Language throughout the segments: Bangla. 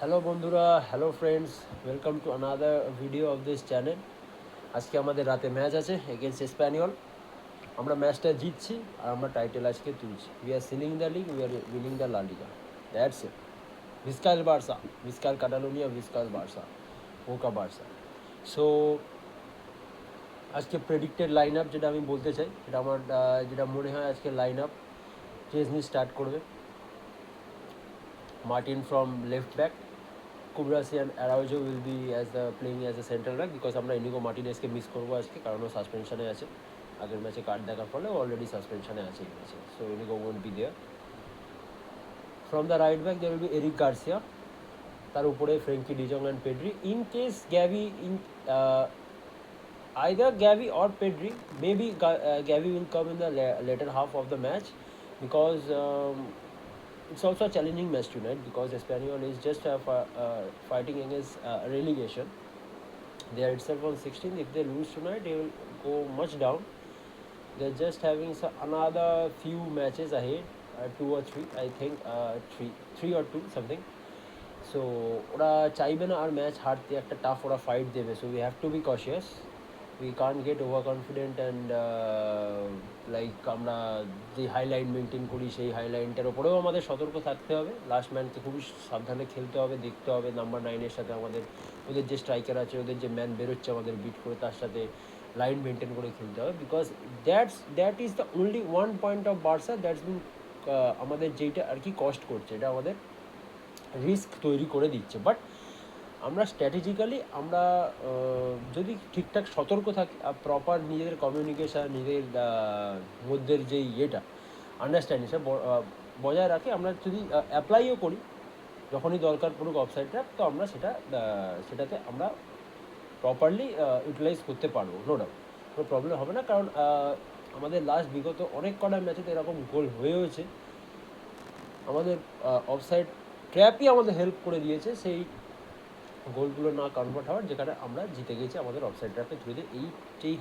হ্যালো বন্ধুরা, hello friends, welcome to another video of this channel. আজকে আমাদের রাতে ম্যাচ আছে এগেনস্ট স্প্যানিয়ল। আমরা ম্যাচটা জিতছি আর আমরা টাইটেল আজকে তুলছি। We are sealing the league, we are winning the La Liga. That's it. ভিস্কাল বার্সা, ভিস্কাল কাটালোনিয়া, ভিস্কাল বার্সা, ওকা বার্সা। সো আজকে প্রেডিক্টেড লাইন আপ যেটা আমি বলতে চাই, সেটা আমার যেটা মনে হয় আজকে লাইন আপ চেজনি স্টার্ট করবে। Martin from left back, Cubarsi and Araujo will be as the playing as a central back, because আমরা ইনিগো মার্টিনেসকে মিস করবো আজকে, কারণ ও সাসপেনশনে আছে। আগের ম্যাচে কার্ড দেখার ফলে ও অলরেডি সাসপেনশনে আছে এই ম্যাচে, so Inigo won't be there. From the right back there will be Eric Garcia, তার উপরে Frenkie de Jong and Pedri. In case Gavi either Gavi or Pedri, maybe Gavi will come in the later half of the match, because it's also a challenging match tonight, because Espanyol is just fighting against relegation. They are itself on 16th. If they lose tonight, they will go much down. They're just having another few matches ahead, 2 or 3, I think, three or two something. So ওরা চাইবে না আর ম্যাচ হারতে, একটা টাফ ওরা ফাইট দেবে। So we have to be cautious, we can't get over confident and like আমরা যে হাইলাইন মেনটেন করি সেই হাইলাইনটার ওপরেও আমাদের সতর্ক থাকতে হবে। লাস্ট ম্যানকে খুবই সাবধানে খেলতে হবে, দেখতে হবে নাম্বার 9-এর সাথে আমাদের, ওদের যে স্ট্রাইকার আছে, ওদের যে ম্যান বেরোচ্ছে আমাদের বিট করে, তার সাথে লাইন মেনটেন করে খেলতে হবে। Because that is the only one point of Barca that's বিন আমাদের যেইটা আর কি কস্ট করছে, এটা আমাদের রিস্ক তৈরি করে দিচ্ছে। বাট আমরা স্ট্র্যাটেজিক্যালি আমরা যদি ঠিকঠাক সতর্ক থাকি, প্রপার নিজেদের কমিউনিকেশান, নিজেদের মধ্যে যে ইয়েটা আন্ডারস্ট্যান্ডিং সেটা বজায় রাখি, আমরা যদি অ্যাপ্লাইও করি যখনই দরকার পড়ুক অফসাইড ট্র্যাপ, তো আমরা সেটাতে আমরা প্রপারলি ইউটিলাইজ করতে পারবো, নো ডাউট, কোনো প্রবলেম হবে না। কারণ আমাদের লাস্ট বিগত অনেক কটা ম্যাচে তো এরকম গোল হয়েওছে, আমাদের অফসাইড ট্র্যাপই আমাদের হেল্প করে দিয়েছে সেই গোলগুলো না কনভার্ট হওয়ার, যেখানে আমরা জিতে গেছি আমাদের অফসাইড ট্র্যাপের থ্রুতে। যেই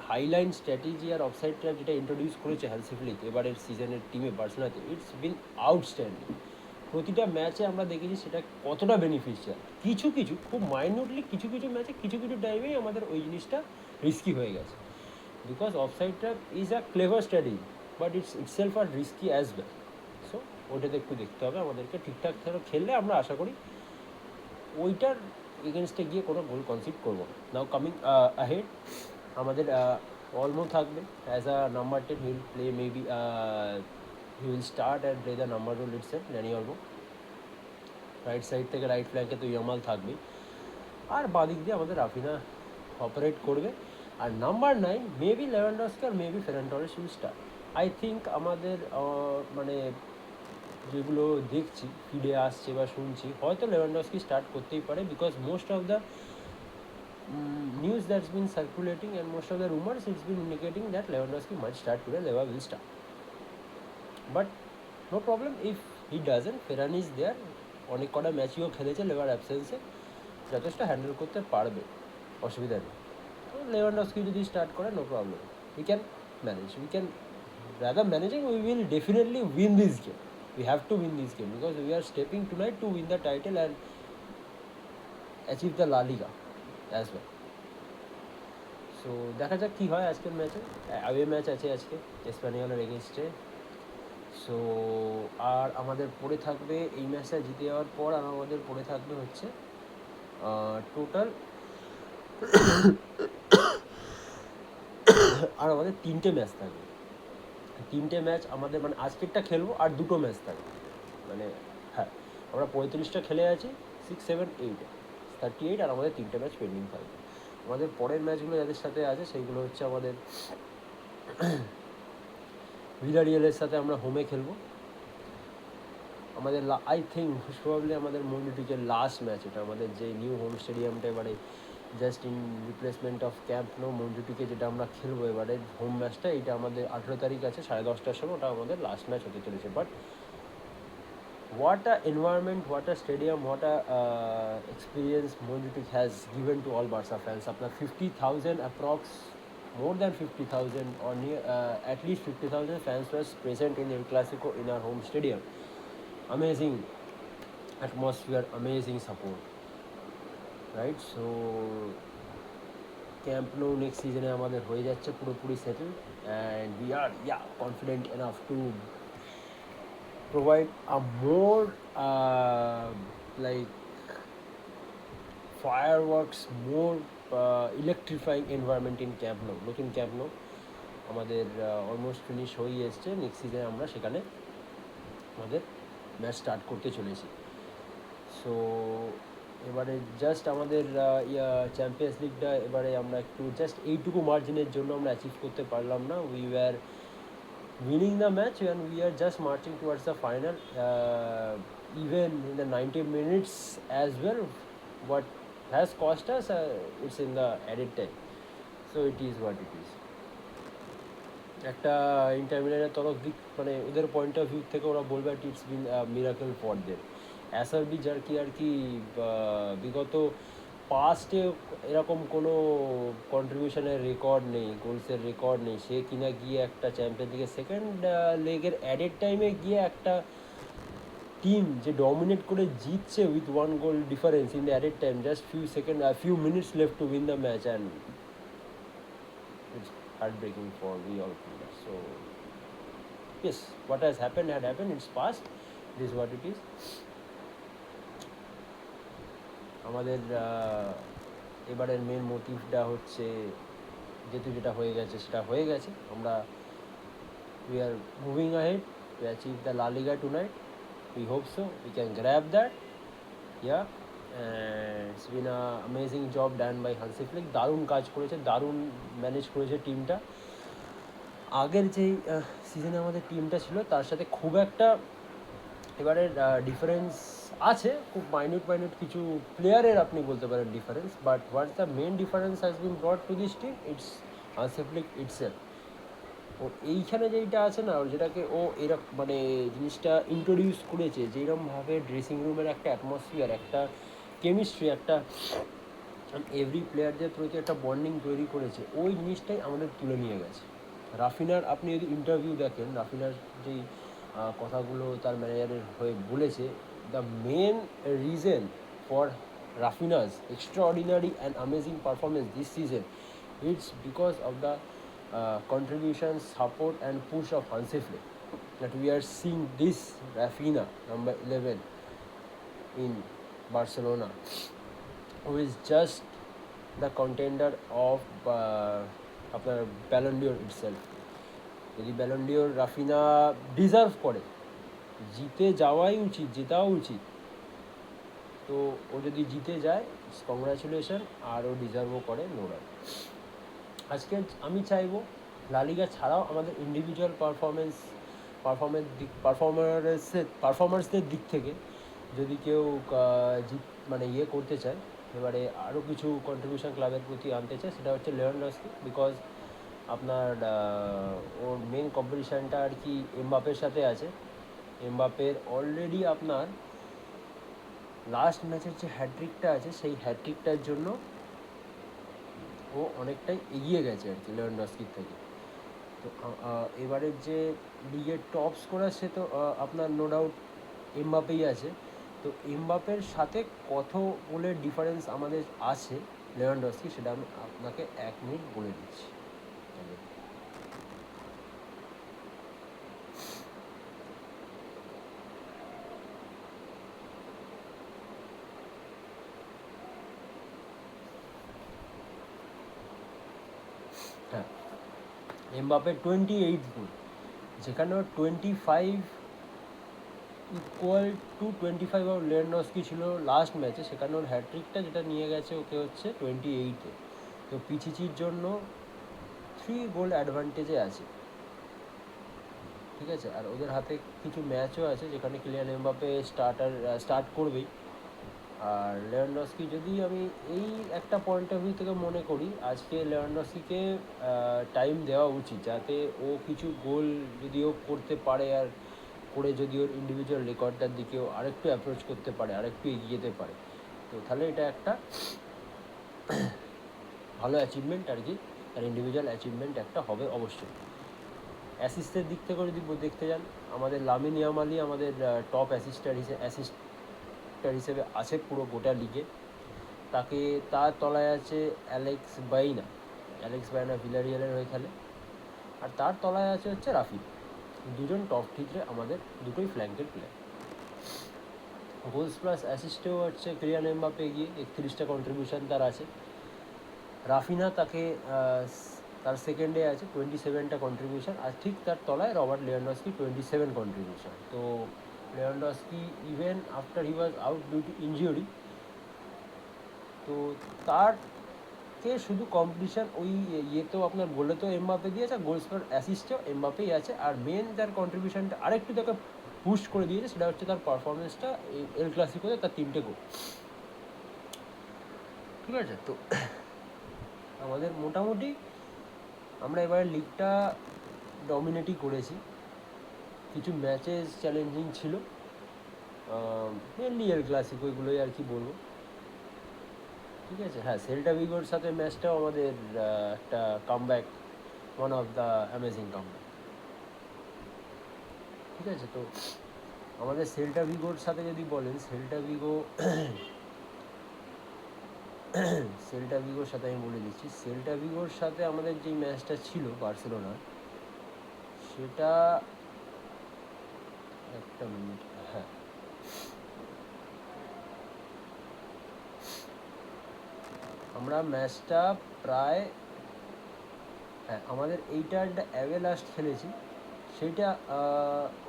হাইলাইন স্ট্র্যাটেজি আর অফসাইড ট্র্যাপ যেটা ইন্ট্রোডিউস করেছে হ্যান্সি ফ্লিক এবারের সিজনের টিমে বার্সেলোনাতে, ইটস বিন আউটস্ট্যান্ডিং। প্রতিটা ম্যাচে আমরা দেখেছি সেটা কতটা বেনিফিশিয়াল। কিছু খুব মাইনিউটলি কিছু ম্যাচে কিছু টাইমেই আমাদের ওই জিনিসটা রিস্কি হয়ে গেছে, because offside trap is a clever strategy, but itself are risky as well. So ওটাতে একটু দেখতে হবে আমাদেরকে। ঠিকঠাক খেললে আমরা আশা করি ওইটার এগেনস্টে গিয়ে কোনো গোল কনসিড করবো না। নাও কামিং আহেড, আমাদের অলমো থাকবে as a number 10। He will play maybe he will start and play the number roll itself, Dani Olmo. Right side থেকে রাইট ফ্ল্যাঙ্কে তো ইয়ামাল থাকবেই, আর বাদিক দিয়ে আমাদের রাফিনা অপারেট করবে। আর নাম্বার 9 মেবি লেভানডস্কি আর maybe Ferran Torres will start. I think আমাদের মানে যেগুলো দেখছি ফিডে আসছে বা শুনছি, হয়তো লেভানডস্কি স্টার্ট করতেই পারে, because most of the news that's been circulating and most of the rumors, it's been indicating that Lewandowski might start today, Leva will start. But no problem if he doesn't. Ferran is there, অনেক কটা ম্যাচইও খেলেছে লেভার অ্যাবসেন্সে, যথেষ্ট হ্যান্ডেল করতে পারবে, অসুবিধা নেই। তো লেভানডস্কি যদি স্টার্ট করে, no problem, we can manage, we can rather managing, we will definitely win this game. We have to win this game because we are stepping tonight to win the title and achieve the La Liga as well. So দেখা যাক কী হয় আজকের ম্যাচে। অ্যাওয়ে ম্যাচ আছে আজকে এসপানিওলের এগেনস্টে। সো আর আমাদের পড়ে থাকবে এই ম্যাচটা জিতে যাওয়ার পর, আর আমাদের পড়ে থাকবে হচ্ছে টোটাল আর আমাদের 3টে ম্যাচ থাকবে। 3টে ম্যাচ আমাদের, মানে আজকেরটা খেলবো আর 2টো ম্যাচ থাকবে, মানে হ্যাঁ, আমরা 35টা খেলে আছি, 6, 7, 8, 38, আর আমাদের 3টে ম্যাচ পেন্ডিং থাকবে। আমাদের পরের ম্যাচগুলো যাদের সাথে আছে সেইগুলো হচ্ছে আমাদের ভিলারিয়ালের সাথে আমরা হোমে খেলবো। আমাদের আই থিঙ্ক প্রবাবলি আমাদের মন্ডুটিকের লাস্ট ম্যাচ, এটা আমাদের যে নিউ হোম স্টেডিয়ামটা এবারে just in replacement of Camp Nou মন্ডুটিকে যেটা আমরা খেলবো এবারে হোম ম্যাচটা, এটা আমাদের 18 তারিখ আছে 10:30টার সময়, ওটা আমাদের লাস্ট ম্যাচ হতে চলেছে। But what a environment, what a stadium, what a experience Monjutic has given to all Barca fans. Apna 50,000 approx, more than 50,000 or near at least 50,000 fans was present in El Clasico in our home stadium. Amazing atmosphere, amazing support, right? So Camp Nou next সিজনে আমাদের হয়ে যাচ্ছে পুরোপুরি settle, and we are confident enough to provide a more like fireworks, more electrifying environment in Camp Nou. নতুন ক্যাম্প নো আমাদের অলমোস্ট ফিনিশ হয়ে এসছে। নেক্সট সিজনে আমরা সেখানে আমাদের ম্যাচ স্টার্ট করতে চলেছি। সো এবারে জাস্ট আমাদের চ্যাম্পিয়ন্স লিগটা এবারে আমরা একটু জাস্ট এইটুকু মার্জিনের জন্য আমরা অ্যাচিভ করতে পারলাম না। We were winning the match and we are just marching towards the final, even in the 90 minutes as well. What has cost us, it's in the added time, so it is what it is. একটা ইন্টার মিলানের তরফ দিক মানে ওদের পয়েন্ট অফ ভিউ থেকে ওরা বলবে it's been miracle for them. অ্যাসারবি যার কি আর কি বিগত পাস্টে এরকম কোনো কন্ট্রিবিউশনের রেকর্ড নেই, গোলসের রেকর্ড নেই, সে কিনা গিয়ে একটা চ্যাম্পিয়ন লিগের সেকেন্ড লেগের অ্যাডেড টাইমে গিয়ে একটা টিম যে ডমিনেট করে জিতছে with 1 goal difference in the added time, just few minutes left to win the match, and it's heartbreaking for we all players. So yes, what has happened had happened, it's past, it is what it is. আমাদের এবারের মেন মোটিভটা হচ্ছে যেহেতু যেটা হয়ে গেছে সেটা হয়ে গেছে, আমরা we are moving ahead to achieve the La Liga tonight. We hope so, we can grab that. Yeah, and it's been a amazing job done by Hansi Flick. দারুণ কাজ করেছে, দারুণ ম্যানেজ করেছে টিমটা। আগের যেই সিজনে আমাদের টিমটা ছিল তার সাথে খুব একটা এবারের ডিফারেন্স আছে, খুব মাইনিউট কিছু প্লেয়ারের আপনি বলতে পারেন difference, but what's the main difference has been brought to this team, it's Hansi Flick itself. ও এইখানে যেইটা আছে না, যেটাকে ও এরকম মানে জিনিসটা ইন্ট্রোডিউস করেছে, যেরকমভাবে ড্রেসিং রুমের একটা অ্যাটমসফিয়ার, একটা কেমিস্ট্রি, একটা এভরি প্লেয়ারদের প্রতি একটা বন্ডিং তৈরি করেছে, ওই জিনিসটাই আমাদের তুলে নিয়ে গেছে। রাফিনার আপনি যদি ইন্টারভিউ দেখেন, রাফিনার যেই কথাগুলো তার ম্যানেজারের হয়ে বলেছে, the main reason for Rafinha's extraordinary and amazing performance this season, it's because of the contribution, support and push of Hansi Flick that we are seeing this Rafinha, number 11 in Barcelona, who is just the contender of আপনার Ballon d'Or itself. যদি Ballon d'Or রাফিনা ডিজার্ভ করে, জিতে যাওয়াই উচিত, জেতাও উচিত, তো ও যদি জিতে যায় কংগ্রাচুলেশন, আর ও ডিজার্ভও করে, নো ডাউট। আজকে আমি চাইবো লা লিগা ছাড়াও আমাদের ইন্ডিভিজুয়াল পারফরমার্সদের দিক থেকে যদি কেউ মানে ইয়ে করতে চায়, এবারে আরও কিছু কন্ট্রিবিউশন ক্লাবের প্রতি আনতে চায়, সেটা হচ্ছে লেভানডস্কি। বিকজ আপনার ওর মেন কম্পিটিশানটা আর কি এমবাপের সাথে আছে। এমবাপের অলরেডি আপনার লাস্ট ম্যাচের যে হ্যাট্রিকটা আছে, সেই হ্যাট্রিকটার জন্য ও অনেকটাই এগিয়ে গেছে আর কি লেভানডস্কির থেকে। তো এবারের যে লিগের টপ স্কোরার সে তো আপনার নো ডাউট এমবাপেই আছে। তো এমবাপের সাথে কত গোলের ডিফারেন্স আমাদের আছে লেভানডস্কি, সেটা আমি আপনাকে 1 মিনিট বলে দিচ্ছি। হ্যাঁ, এমবাপের 28 গোল, যেখানে 25 ইকুয়াল টু 25 অফ লেভানডস্কি ছিল লাস্ট ম্যাচে, সেখানে ওর হ্যাট্রিকটা যেটা নিয়ে গেছে ওকে হচ্ছে 28-এ। তো পিচিচির জন্য 3 গোল অ্যাডভান্টেজে আছে, ঠিক আছে। আর ওদের হাতে কিছু ম্যাচও আছে যেখানে কিলিয়ান এমবাপে স্টার্ট করবেই। আর লেভানডস্কি, যদি আমি এই একটা পয়েন্ট অফ ভিউ থেকে মনে করি, আজকে লেভানডস্কিকে টাইম দেওয়া উচিত, যাতে ও কিছু গোল যদি ও করতে পারে, আর করে যদি ওর ইন্ডিভিজুয়াল রেকর্ডটার দিকেও আরেকটু অ্যাপ্রোচ করতে পারে, আরেকটু এগিয়ে যেতে পারে, তো তাহলে এটা একটা ভালো অ্যাচিভমেন্ট আর কি, আর ইন্ডিভিজুয়াল অ্যাচিভমেন্ট একটা হবে অবশ্যই। অ্যাসিস্টের দিক থেকে যদি দেখতে যান, আমাদের লামিন ইয়ামালি আমাদের টপ অ্যাসিস্টার ফ্যাক্টর হিসেবে আছে পুরো গোটা লিগে। তার তলায় আছে অ্যালেক্স বাইনা ভিলারিয়ালের হয়ে খেলে। আর তার তলায় আছে হচ্ছে রাফি। দুজন টপ থ্রিতে আমাদের দুটোই ফ্ল্যাঙ্কের প্লেয়ার। গোলস প্লাস অ্যাসিস্টেও হচ্ছে কিলিয়ান এমবাপ্পে এগিয়ে, 31টা কন্ট্রিবিউশন তার আছে। রাফিনা তার সেকেন্ডে আছে 27টা কন্ট্রিবিউশন, আর ঠিক তার তলায় রবার্ট লেভানডস্কি 27 কন্ট্রিবিউশন। তো Lewandowski even after he was out due to injury, তো তারকে শুধু কম্পিটিশান ওই ইয়েতেও আপনার গোলে তো এমবাপ্পে দিয়েছে, গোলস পার অ্যাসিস্টেও এমবাপ্পেই আছে। আর মেন যার কন্ট্রিবিউশনটা আরেকটু তাকে বুস্ট করে দিয়েছে সেটা হচ্ছে তার পারফরমেন্সটা এল ক্লাসিকোতে, তার 3টে গোল। ঠিক আছে, তো আমাদের মোটামুটি আমরা এবারে লিগটা ডমিনেটই করেছি। কিছু ম্যাচেস চ্যালেঞ্জিং ছিল, মেনলি এল ক্লাসিকো, এগুলোই আর কি বলবো। ঠিক আছে, হ্যাঁ, সেল্টা ভিগোর সাথে ম্যাচটাও আমাদের একটা comeback, one of the amazing comeback. ঠিক আছে, তো আমাদের সেল্টা ভিগোর সাথে যদি বলেন, সেল্টা ভিগোর সাথে আমি বলে দিচ্ছি, সেল্টা ভিগোর সাথে আমাদের যেই ম্যাচটা ছিল বার্সেলোনার, সেটা একটা মিনিট, হ্যাঁ, আমরা ম্যাচটা প্রায়, হ্যাঁ, আমাদের এইটা একটা অ্যাভেলাস্ট খেলেছি, সেইটা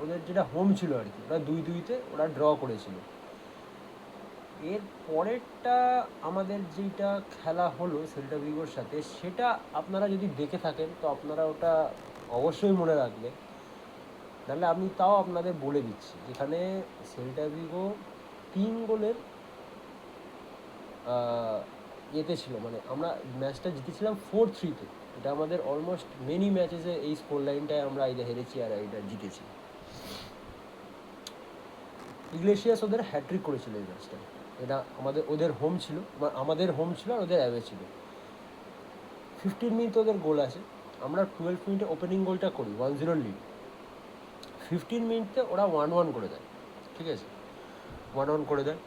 ওদের যেটা হোম ছিল আর কি, ওরা 2-2-তে ওরা ড্র করেছিল। এর পরেরটা আমাদের যেটা খেলা হলো সেল্টা ভিগোর সাথে, সেটা আপনারা যদি দেখে থাকেন তো আপনারা ওটা অবশ্যই মনে রাখবেন, নাহলে আমি তাও আপনাদের বলে দিচ্ছি। যেখানে সেল্টা ভিগো 3 গোলের ইয়েতে ছিল, মানে আমরা ম্যাচটা জিতেছিলাম 4-3-তে। এটা আমাদের অলমোস্ট মেনি ম্যাচেসে এই স্কোর লাইনটায় আমরা এটা হেরেছি আর এটা জিতেছি। ইগলেসিয়াস ওদের হ্যাট্রিক করেছিল এই ম্যাচটা। এটা ওদের হোম ছিল, আমাদের হোম ছিল আর ওদের অ্যাওয়ে ছিল। 15 মিনিটে ওদের গোল আছে, আমরা 12 মিনিটে ওপেনিং গোলটা করি, 1-0 লিড। 15 মিনিটে ওরা 1-1 করে দেয়। ঠিক আছে, 1-1 করে দেয়।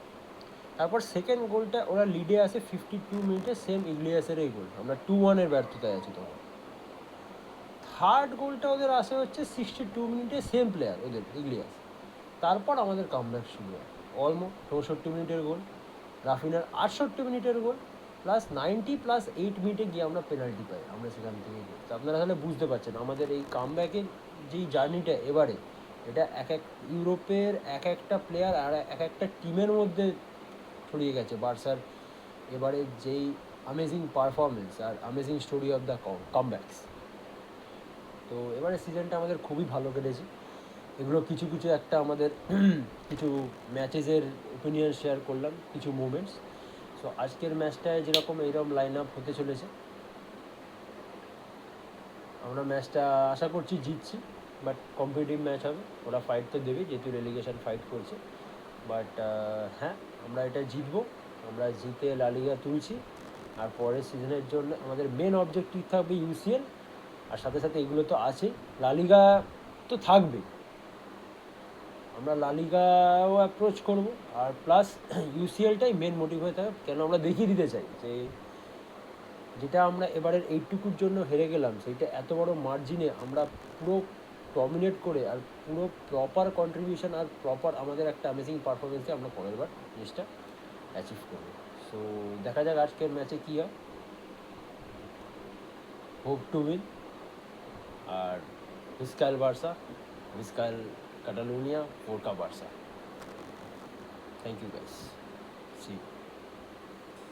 তারপর সেকেন্ড গোলটা ওরা লিডে আসে 52 মিনিটে, সেম ইগলিয়াসের এই গোল, আমরা 2-1-এর ব্যর্থতায় আছি তখন। থার্ড গোলটা ওদের আসে হচ্ছে 62 মিনিটে, সেম প্লেয়ার ওদের ইগলিয়াস। তারপর আমাদের কামব্যাক শুরু হয়, অলমোস্ট 64 মিনিটের গোল, রাফিনার 68 মিনিটের গোল, প্লাস 90+8 মিনিটে গিয়ে আমরা পেনাল্টি পাই, আমরা সেখান থেকে গিয়ে। তো আপনারা তাহলে বুঝতে পারছেন আমাদের এই কামব্যাকের যেই জার্নিটা এবারে, এটা ইউরোপের এক একটা প্লেয়ার আর এক একটা টিমের মধ্যে ছড়িয়ে গেছে বার্সার এবারে যেই অ্যামেজিং পারফরমেন্স আর amazing story of the comebacks. তো এবারে সিজনটা আমাদের খুবই ভালো কেটেছে। এগুলো কিছু একটা আমাদের কিছু ম্যাচেসের ওপিনিয়ন শেয়ার করলাম, কিছু মুভমেন্টস। সো আজকের ম্যাচটায় যেরকম এইরকম লাইন আপ হতে চলেছে, আমরা ম্যাচটা আশা করছি জিতছি, বাট কম্পিটিটিভ ম্যাচ হবে, ওরা ফাইট তো দেবেই যেহেতু রেলিগেশন ফাইট করছে। বাট হ্যাঁ, আমরা এটা জিতবো, আমরা জিতে লা লিগা তুলছি। আর পরের সিজনের জন্য আমাদের মেন অবজেক্টিভ থাকবে ইউসিএল, আর সাথে সাথে এগুলো তো আছেই, লা লিগা তো থাকবেই, আমরা লা লিগাও অ্যাপ্রোচ করবো, আর প্লাস ইউসিএলটাই মেন মোটিভ হয়ে থাকে। কেন আমরা দেখিয়ে দিতে চাই যে যেটা আমরা এবারের এইটুকুর জন্য হেরে গেলাম, সেইটা এত বড় মার্জিনে আমরা পুরো ডমিনেট করে আর পুরো প্রপার কন্ট্রিবিউশন আর প্রপার আমাদের একটা অ্যামেজিং পারফরমেন্সে আমরা পরের বার জিনিসটা অ্যাচিভ করবো। সো দেখা যাক আজকের ম্যাচে কী হয়। হোপ টু উইন, আর ভিস্কাল বার্সা, ভিস্কাল Catalonia, Porca Barça. Thank you guys. See you.